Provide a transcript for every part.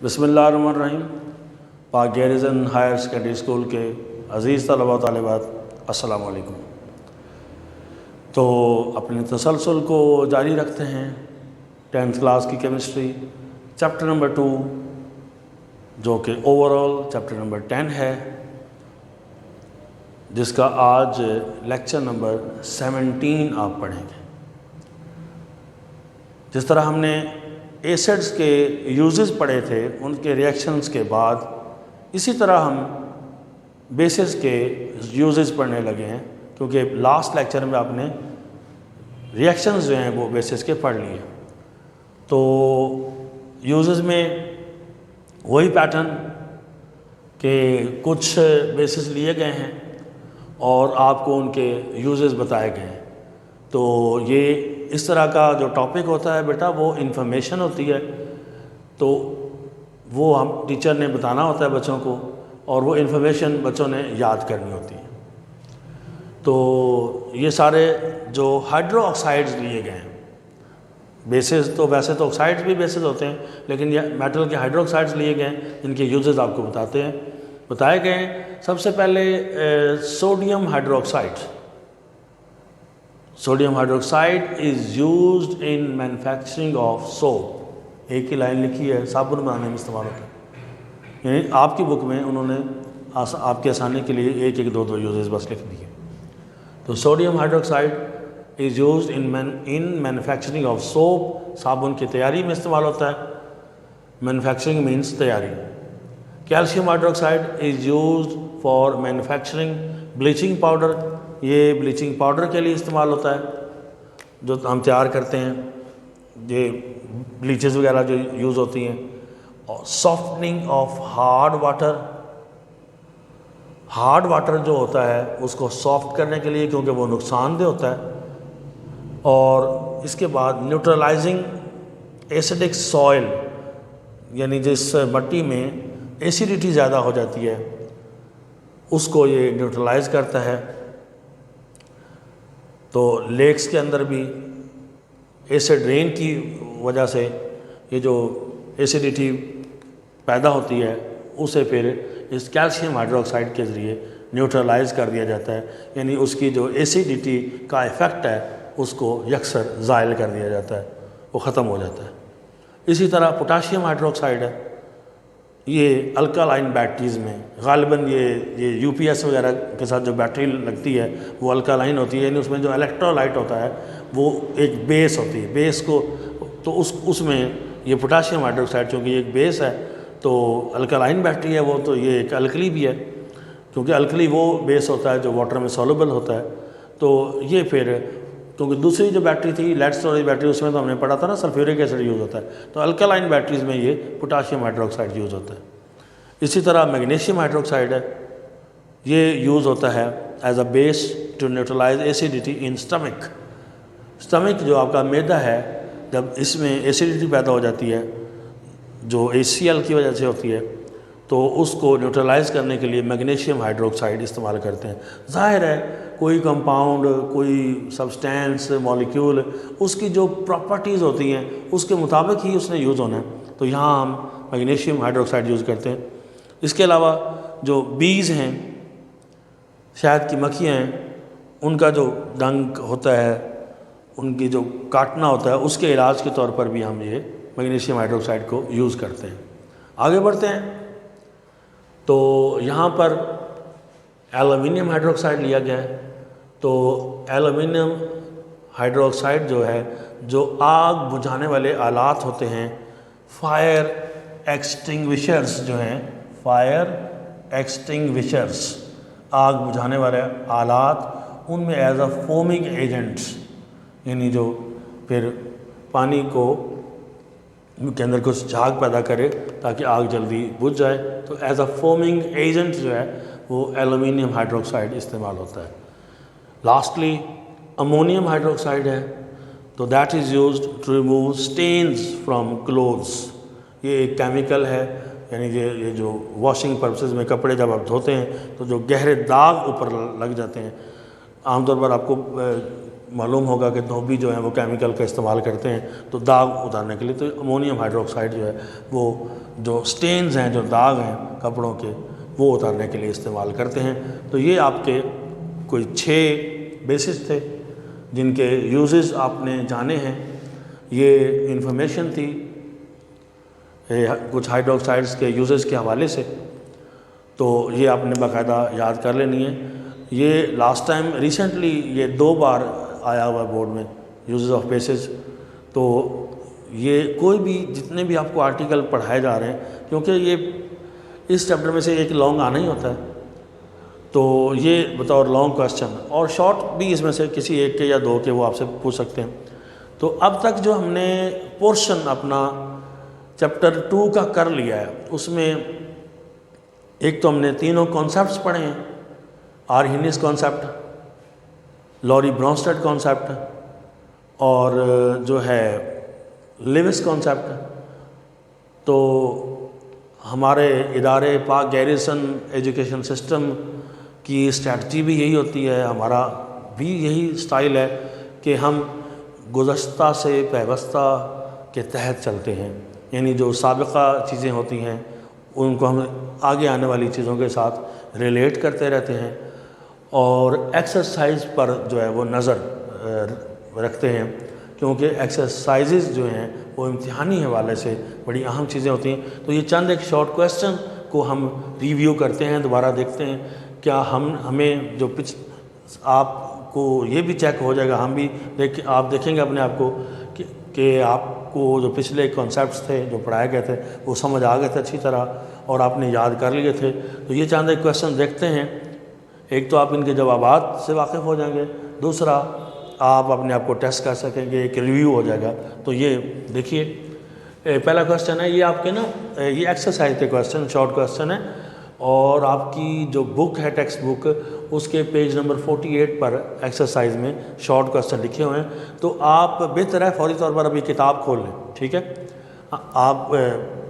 बिस्मिल्लाहिर्रहमानिर्रहीम। पाक गैरिज़न higher secondary school के अज़ीज़ तलबा तालिबात, अस्सलामु अलैकुम। तो अपने तसलसल को जारी रखते हैं 10th क्लास की केमिस्ट्री चैप्टर नंबर 2, जो कि ओवरऑल चैप्टर नंबर 10 है, जिसका आज लेक्चर नंबर 17 आप पढ़ेंगे। जिस तरह हमने एसिड्स के यूजेस पढ़े थे, उनके रिएक्शंस के बाद, इसी तरह हम बेसिस के यूजेस पढ़ने लगे हैं, क्योंकि लास्ट लेक्चर में आपने रिएक्शंस जो हैं वो बेसिस के पढ़ लिए। तो यूजेस में वही पैटर्न के कुछ बेसिस लिए गए हैं और आपको उनके यूजेस बताए गए हैं। तो ये इस तरह का जो टॉपिक होता है बेटा, वो इंफॉर्मेशन होती है, तो वो हम टीचर ने बताना होता है बच्चों को, और वो इंफॉर्मेशन बच्चों ने याद करनी होती है। तो ये सारे जो हाइड्रो ऑक्साइड्स लिए गए हैं बेसिस, तो वैसे तो ऑक्साइड्स भी बेसिस होते हैं, लेकिन ये मेटल के हाइड्रो ऑक्साइड्स लिए गए हैं, जिनके यूजेस आपको बताए गए हैं। सबसे पहले sodium hydroxide. Sodium hydroxide is used in manufacturing of soap. एक ही लाइन लिखी है, साबुन बनाने में इस्तेमाल होता है। यानी आपकी बुक में उन्होंने आपके आसानी के लिए एक दो यूजेस बस लिख दिए। तो sodium hydroxide is used in manufacturing of soap. साबुन की तैयारी में इस्तेमाल होता है। मैन्युफैक्चरिंग मीन्स तैयारी। Calcium hydroxide is used for manufacturing bleaching powder. ये ब्लीचिंग पाउडर के लिए इस्तेमाल होता है, जो हम तैयार करते हैं, ये ब्लीचेस वगैरह जो यूज़ होती हैं। और softening of hard water. Hard water जो होता है उसको सॉफ्ट करने के लिए, क्योंकि वो नुकसानदेह होता है। और इसके बाद न्यूट्रलाइजिंग एसिडिक सॉइल, यानी जिस मट्टी में एसिडिटी ज़्यादा हो जाती है उसको ये न्यूट्रलाइज करता है। तो लेक्स के अंदर भी एसिड रेन की वजह से ये जो एसिडिटी पैदा होती है, उसे फिर इस कैल्शियम हाइड्रोक्साइड के ज़रिए न्यूट्रलाइज कर दिया जाता है। यानी उसकी जो एसिडिटी का इफ़ेक्ट है उसको यकसर ज़ायल कर दिया जाता है, वो ख़त्म हो जाता है। इसी तरह पोटाशियम हाइड्रोक्साइड है, ये अल्कालाइन बैटरीज़ में ग़ालिबन ये यूपीएस वगैरह के साथ जो बैटरी लगती है वो अल्कालाइन होती है। यानी उसमें जो इलेक्ट्रोलाइट होता है वो एक बेस होती है। बेस को तो उसमें ये पोटाशियम हाइड्रोक्साइड, चूँकि ये एक बेस है तो अल्कालाइन बैटरी है वो, तो ये एक अल्कली भी है, क्योंकि अल्कली वो बेस होता है जो वाटर में सॉल्युबल होता है। तो ये फिर, क्योंकि दूसरी जो बैटरी थी लेड स्टोरेज बैटरी, उसमें तो हमने पढ़ा था ना सल्फ्यूरिक एसिड यूज़ होता है, तो अल्कालाइन बैटरीज़ में ये पोटाशियम हाइड्रोक्साइड यूज़ होता है। इसी तरह मैग्नीशियम हाइड्रोक्साइड है, ये यूज़ होता है as a base to neutralize acidity in stomach. Stomach जो आपका मैदा है, जब इसमें एसिडिटी पैदा हो जाती है जो HCl की वजह से होती है, तो उसको न्यूट्रलाइज करने के लिए मैग्नीशियम हाइड्रोक्साइड इस्तेमाल करते हैं। ज़ाहिर है कोई कंपाउंड, कोई सब्सटेंस, मॉलिक्यूल, उसकी जो प्रॉपर्टीज़ होती हैं उसके मुताबिक ही उसने यूज़ होना है। तो यहाँ हम मैग्नीशियम हाइड्रोक्साइड यूज़ करते हैं। इसके अलावा जो बीज हैं, शहद की मक्खियाँ हैं, उनका जो डंक होता है, उनकी जो काटना होता है, उसके इलाज के तौर पर भी हम ये मैग्नीशियम हाइड्रोक्साइड को यूज़ करते हैं। आगे बढ़ते हैं। तो यहाँ पर एल्युमिनियम हाइड्रोक्साइड लिया गया है। तो एल्युमिनियम हाइड्रोक्साइड जो है, जो आग बुझाने वाले आलात होते हैं, फायर एक्सटिंग्विशर्स जो हैं, फायर एक्सटिंग्विशर्स, आग बुझाने वाले आलात, उनमें एज अ फोमिंग एजेंट्स, यानी जो फिर पानी को के अंदर कुछ झाग पैदा करे ताकि आग जल्दी बुझ जाए, तो एज अ फोमिंग एजेंट जो है वो एल्युमिनियम हाइड्रोक्साइड इस्तेमाल होता है। लास्टली अमोनियम हाइड्रोक्साइड है, तो that is used to remove stains from clothes. ये एक केमिकल है, यानी ये जो वॉशिंग पर्पसेस में कपड़े जब आप धोते हैं तो जो गहरे दाग ऊपर लग जाते हैं, आमतौर पर आपको मालूम होगा कि धोबी जो है वो केमिकल का इस्तेमाल करते हैं तो दाग उतारने के लिए। तो अमोनियम हाइड्रोक्साइड जो है वो जो स्टेन्स हैं, जो दाग हैं कपड़ों के, वो उतारने के लिए इस्तेमाल करते हैं। तो ये आपके कोई 6 बेसिस थे जिनके यूजेस आपने जाने हैं। ये इन्फॉर्मेशन थी कुछ हाइड्रोक्साइड्स के यूजेस के हवाले से, तो ये आपने बाकायदा याद कर लेनी है। ये लास्ट टाइम रिसेंटली ये 2 बार आया हुआ बोर्ड में, यूजेस ऑफ बेसिस। तो ये कोई भी जितने भी आपको आर्टिकल पढ़ाए जा रहे हैं, क्योंकि ये इस चैप्टर में से एक लॉन्ग आना ही होता है, तो ये बतौर लॉन्ग क्वेश्चन, और शॉर्ट भी इसमें से किसी एक के या 2 के वो आपसे पूछ सकते हैं। तो अब तक जो हमने पोर्शन अपना चैप्टर 2 का कर लिया है, उसमें एक तो हमने तीनों कॉन्सेप्ट्स पढ़े हैं, Arrhenius concept, Lowry Bronsted concept और जो है लिविस कॉन्सेप्ट। तो हमारे इदारे पाक गैरिसन एजुकेशन सिस्टम की स्ट्रैटी भी यही होती है, हमारा भी यही स्टाइल है कि हम गुज़श्ता से पैवस्ता के तहत चलते हैं, यानी जो साबिक़ा चीज़ें होती हैं उनको हम आगे आने वाली चीज़ों के साथ रिलेट करते रहते हैं, और एक्सरसाइज पर जो है वो नज़र रखते हैं, क्योंकि एक्सरसाइजेज जो हैं वो इम्तिहानी हवाले से बड़ी अहम चीज़ें होती हैं। तो ये चंद एक शॉर्ट क्वेश्चन को हम रिव्यू करते हैं, दोबारा देखते हैं क्या हमें जो आपको ये भी चेक हो जाएगा, हम भी आप देखेंगे अपने आप को कि आपको जो पिछले कॉन्सेप्ट्स थे जो पढ़ाए गए थे वो समझ आ गए थे अच्छी तरह और आपने याद कर लिए थे। तो ये चंद एक क्वेश्चन देखते हैं, एक तो आप इनके जवाबात से वाकिफ़ हो जाएंगे, दूसरा आप अपने आप को टेस्ट कर सकेंगे, एक रिव्यू हो जाएगा। तो ये देखिए, पहला क्वेश्चन है ये आपके ना, ये एक्सरसाइज के क्वेश्चन, शॉर्ट क्वेश्चन है, और आपकी जो बुक है टेक्स्ट बुक, उसके पेज नंबर 48 पर एक्सरसाइज में शॉर्ट क्वेश्चन लिखे हुए हैं। तो आप बेहतर है फौरी तौर पर अभी किताब खोल लें, ठीक है। आप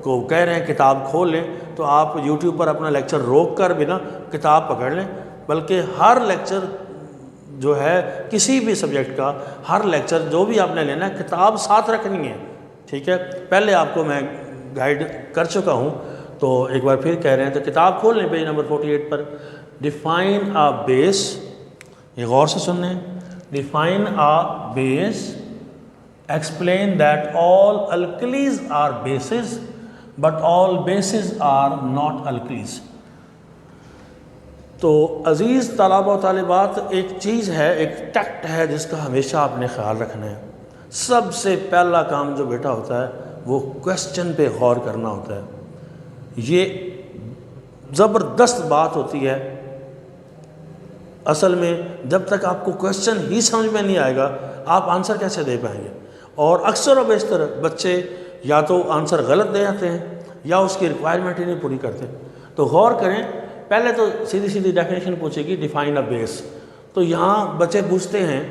को कह रहे हैं किताब खोल लें, तो आप यूट्यूब पर अपना लेक्चर रोक कर भी ना किताब पकड़ लें, बल्कि हर लेक्चर जो है किसी भी सब्जेक्ट का, हर लेक्चर जो भी आपने लेना है किताब साथ रखनी है, ठीक है। पहले आपको मैं गाइड कर चुका हूँ, तो एक बार फिर कह रहे हैं, तो किताब खोल लें पेज नंबर 48 पर। डिफाइन अ बेस, ये गौर से सुनने, define a base, explain that all alkalies are bases but all bases are not alkalies. तो अज़ीज़ तलबा व तालिबात, एक चीज़ है, एक टैक्ट है जिसका हमेशा आपने ख्याल रखना है। सबसे पहला काम जो बेटा होता है वो क्वेश्चन पे गौर करना होता है। ये ज़बरदस्त बात होती है असल में, जब तक आपको क्वेश्चन ही समझ में नहीं आएगा आप आंसर कैसे दे पाएंगे। और अक्सर व बेशतर बच्चे या तो आंसर गलत दे जाते हैं या उसकी रिक्वायरमेंट ही नहीं पूरी करते। तो गौर करें, पहले तो सीधी सीधी डेफिनेशन पूछेगी, डिफाइन अ बेस। तो यहाँ बच्चे पूछते हैं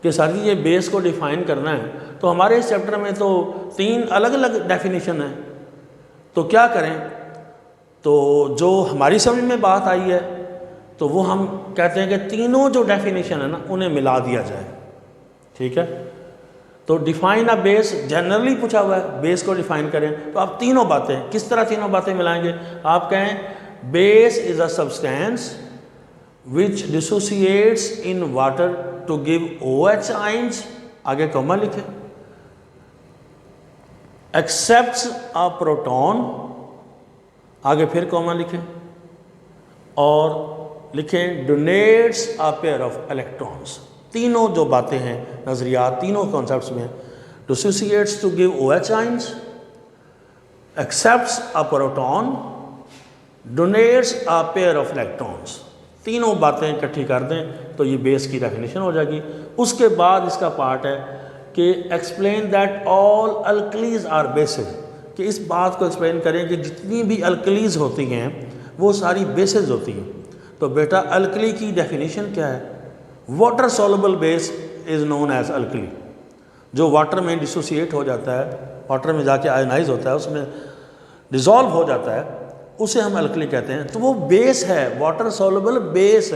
कि सर जी ये बेस को डिफ़ाइन करना है, तो हमारे इस चैप्टर में तो 3 अलग अलग डेफिनेशन है, तो क्या करें। तो जो हमारी समझ में बात आई है तो वो हम कहते हैं कि तीनों जो डेफिनेशन है ना उन्हें मिला दिया जाए, ठीक है। तो डिफाइन अ बेस जनरली पूछा हुआ है, बेस को डिफाइन करें, तो आप तीनों बातें किस तरह तीनों बातें मिलाएंगे। आप कहें base is a substance which dissociates in water to give OH ions, आगे कॉमा लिखें, एक्सेप्ट्स अ प्रोटॉन, आगे फिर कॉमा लिखें, और लिखें donates a pair of electrons. तीनों जो बातें हैं नज़रियात तीनों कॉन्सेप्ट्स में, dissociates to give OH ions, accepts a proton, donates a pair of electrons, तीनों बातें इकट्ठी कर दें तो ये बेस की डेफिनेशन हो जाएगी। उसके बाद इसका पार्ट है कि explain that all alkalies are bases, कि इस बात को एक्सप्लेन करें कि जितनी भी अल्कलीज होती हैं वो सारी बेसिस होती हैं। तो बेटा अल्कली की डेफिनेशन क्या है? Water soluble base is known as alkali. जो वाटर में डिसोसिएट हो जाता है, वाटर में जाके आयनाइज होता है, उसमें डिज़ोल्व हो जाता है, उसे हम अल्कली कहते हैं। तो वो बेस है, वाटर सॉल्युबल बेस,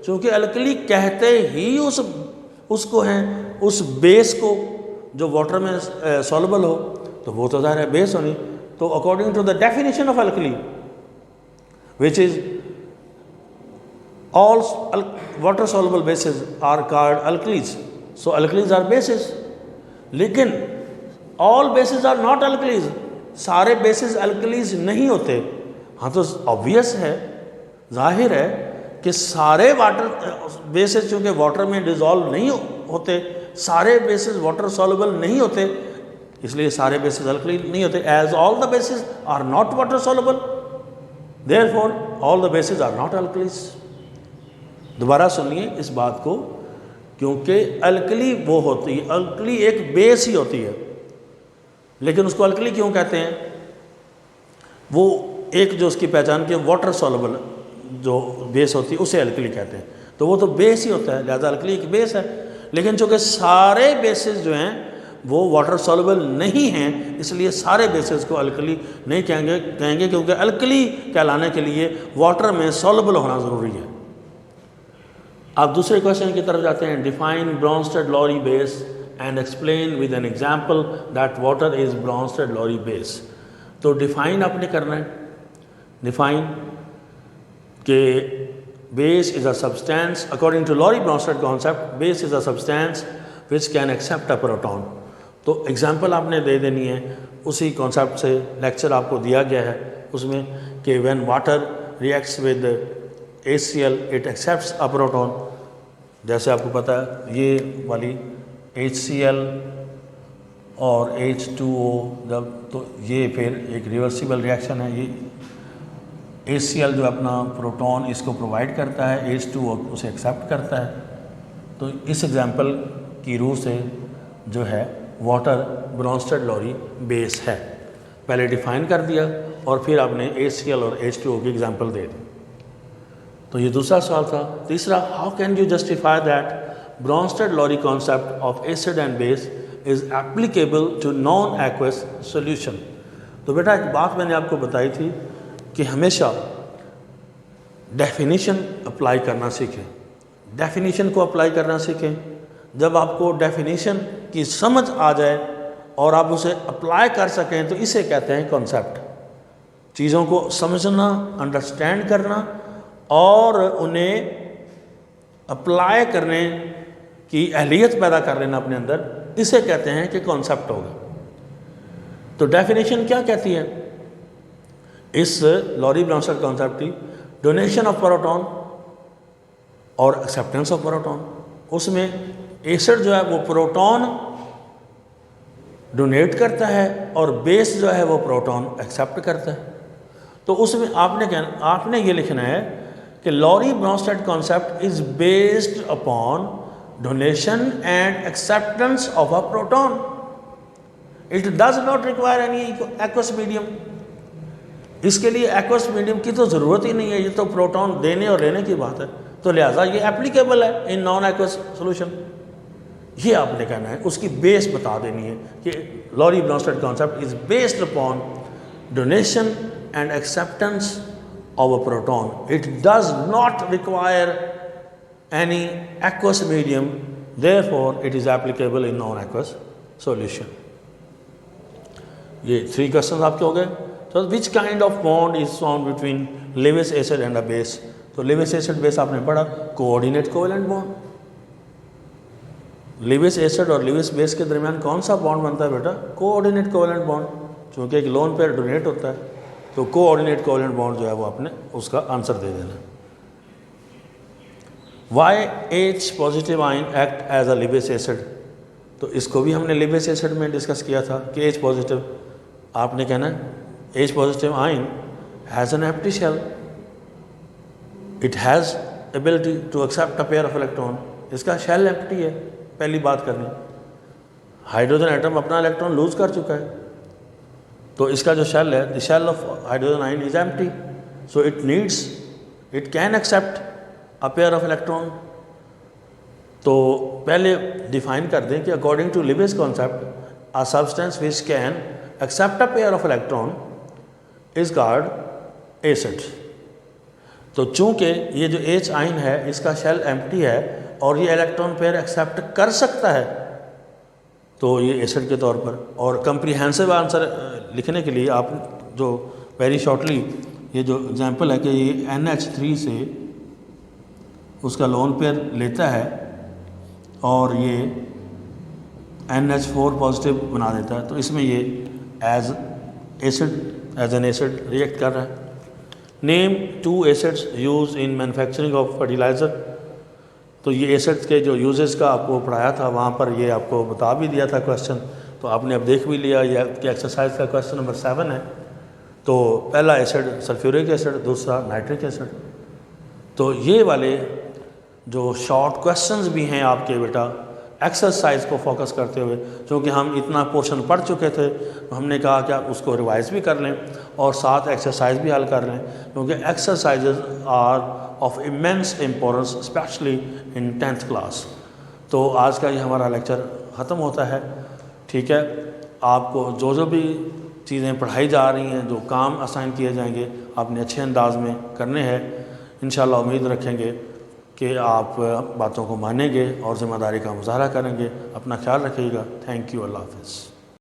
चूँकि अल्कली कहते ही उसको हैं, उस बेस को जो वाटर में सॉल्युबल हो, तो वो तो ज़ाहिर है बेस होनी। तो according to the definition of alkali which is all water soluble bases are called alkalis, so alkalis are bases। लेकिन all bases are not alkalis, सारे bases alkalis नहीं होते। हाँ तो ऑब्वियस है, जाहिर है कि सारे वाटर बेसिस चूँकि वाटर में डिज़ोल्व नहीं होते, सारे बेसिस वाटर सॉल्युबल नहीं होते, इसलिए सारे बेसिस अल्कली नहीं होते। As all the bases are not water soluble, therefore all the bases are not alkalies. दोबारा सुनिए इस बात को, क्योंकि अल्कली वो होती है, अल्कली एक बेस ही होती है, लेकिन उसको अल्कली क्यों कहते हैं? वो एक जो उसकी पहचान की वाटर सॉल्युबल जो बेस होती है उसे अल्कली कहते हैं, तो वो तो बेस ही होता है, लिहाजा अल्कली एक बेस है। लेकिन चूँकि सारे बेसिस जो हैं वो वाटर सॉल्युबल नहीं हैं, इसलिए सारे बेसिस को अल्कली नहीं कहेंगे क्योंकि अल्कली कहलाने के लिए वाटर में सॉल्युबल होना ज़रूरी है। आप दूसरे क्वेश्चन की तरफ जाते हैं। Define Bronsted Lowry base and explain with an example that water is Bronsted Lowry base. तो डिफाइन आपने करना है, डिफाइन के base is a substance according to Lowry Bronsted concept, base is a substance which can accept a proton. तो example आपने दे देनी है, उसी कॉन्सेप्ट से लेक्चर आपको दिया गया है उसमें कि when water reacts with HCl it accepts a proton. जैसे आपको पता है ये वाली HCl और H2O जब, तो ये फिर एक रिवर्सिबल रिएक्शन है। ये HCl जो अपना प्रोटॉन इसको प्रोवाइड करता है, H2O उसे एक्सेप्ट करता है। तो इस एग्जांपल की रूह से जो है वाटर ब्रॉन्स्टेड-लॉरी बेस है। पहले डिफाइन कर दिया और फिर आपने HCl और H2O की एग्जांपल दे दी। तो ये दूसरा सवाल था। तीसरा, how can you justify that Bronsted Lowry concept of acid and base is applicable to non aqueous solution. तो बेटा एक बात मैंने आपको बताई थी कि हमेशा डेफिनेशन अप्लाई करना सीखें, डेफिनेशन को अप्लाई करना सीखें। जब आपको डेफिनेशन की समझ आ जाए और आप उसे अप्लाई कर सकें तो इसे कहते हैं कॉन्सेप्ट। चीज़ों को समझना, अंडरस्टैंड करना और उन्हें अप्लाई करने की अहलियत पैदा कर लेना अपने अंदर, इसे कहते हैं कि कॉन्सेप्ट होगा। तो डेफिनेशन क्या कहती है इस लॉरी-ब्रॉन्स्टेड कॉन्सेप्ट की? डोनेशन ऑफ प्रोटॉन और एक्सेप्टेंस ऑफ प्रोटॉन। उसमें एसिड जो है वो प्रोटॉन डोनेट करता है और बेस जो है वो प्रोटॉन एक्सेप्ट करता है। तो उसमें आपने ये लिखना है कि lorry-Brønsted concept is based upon donation and acceptance of a proton. It does not require any aqueous medium. इसके लिए एक्वस मीडियम की तो ज़रूरत ही नहीं है, ये तो प्रोटॉन देने और लेने की बात है। तो लिहाजा ये एप्लीकेबल है इन नॉन एक्वस सोल्यूशन। ये आपने कहना है, उसकी बेस बता देनी है कि lorry-Brønsted concept is based upon donation and acceptance of a proton. It does not require any aqueous medium, therefore it is applicable in non-aqueous solution. ये 3 questions आपके हो गए। तो which kind of bond is found between Lewis acid and a base? तो Lewis acid base आपने पढ़ा, coordinate covalent bond। Lewis acid और Lewis base के दरमियान कौन सा बॉन्ड बनता है बेटा? coordinate covalent bond। चूँकि एक लोन पेयर डोनेट होता है तो कोऑर्डिनेट कोवेलेंट बॉन्ड जो है वो आपने उसका आंसर दे देना। Why H positive ion act as a Lewis acid? तो इसको भी हमने लिवेस एसिड में डिस्कस किया था कि H पॉजिटिव, आपने कहना है H positive ion has an empty shell, it has ability to accept a pair of electron. इसका शेल एम्प्टी है, पहली बात करनी। हाइड्रोजन एटम अपना इलेक्ट्रॉन लूज कर चुका है, तो इसका जो शेल है, the shell of hydrogen ion is empty, so it can accept a pair of electron. तो पहले डिफाइन कर दें कि according to Lewis concept a substance which can accept a pair of electron is called acid. तो चूंकि ये जो H ion है इसका शेल एम्प्टी है और ये इलेक्ट्रॉन पेयर एक्सेप्ट कर सकता है, तो ये एसिड के तौर पर। और कंप्रीहेंसिव आंसर लिखने के लिए आप जो वेरी शॉर्टली ये जो एग्जांपल है कि ये NH3 से उसका लोन पेयर लेता है और ये NH4 पॉजिटिव बना देता है, तो इसमें ये एज एन एसिड रिएक्ट कर रहा है। Name 2 acids use in manufacturing of fertiliser. तो ये एसिड्स के जो यूजेस का आपको पढ़ाया था वहाँ पर ये आपको बता भी दिया था क्वेश्चन, तो आपने अब देख भी लिया। ये आपकी एक्सरसाइज का क्वेश्चन नंबर 7 है। तो पहला एसिड सल्फ्यूरिक एसिड, दूसरा नाइट्रिक एसिड। तो ये वाले जो शॉर्ट क्वेश्चंस भी हैं आपके बेटा एक्सरसाइज को फोकस करते हुए, क्योंकि हम इतना पोर्शन पढ़ चुके थे तो हमने कहा कि आप उसको रिवाइज भी कर लें और साथ एक्सरसाइज भी हल कर लें, क्योंकि exercises are of immense importance especially in 10th class. तो आज का ये हमारा लेक्चर ख़त्म होता है। ठीक है, आपको जो जो भी चीज़ें पढ़ाई जा रही हैं, जो काम असाइन किए जाएंगे, आपने अच्छे अंदाज में करने हैं। इंशाल्लाह उम्मीद रखेंगे कि आप बातों को मानेंगे और ज़िम्मेदारी का मुजाहरा करेंगे। अपना ख्याल रखिएगा। Thank you. अल्लाह हाफ़िज़।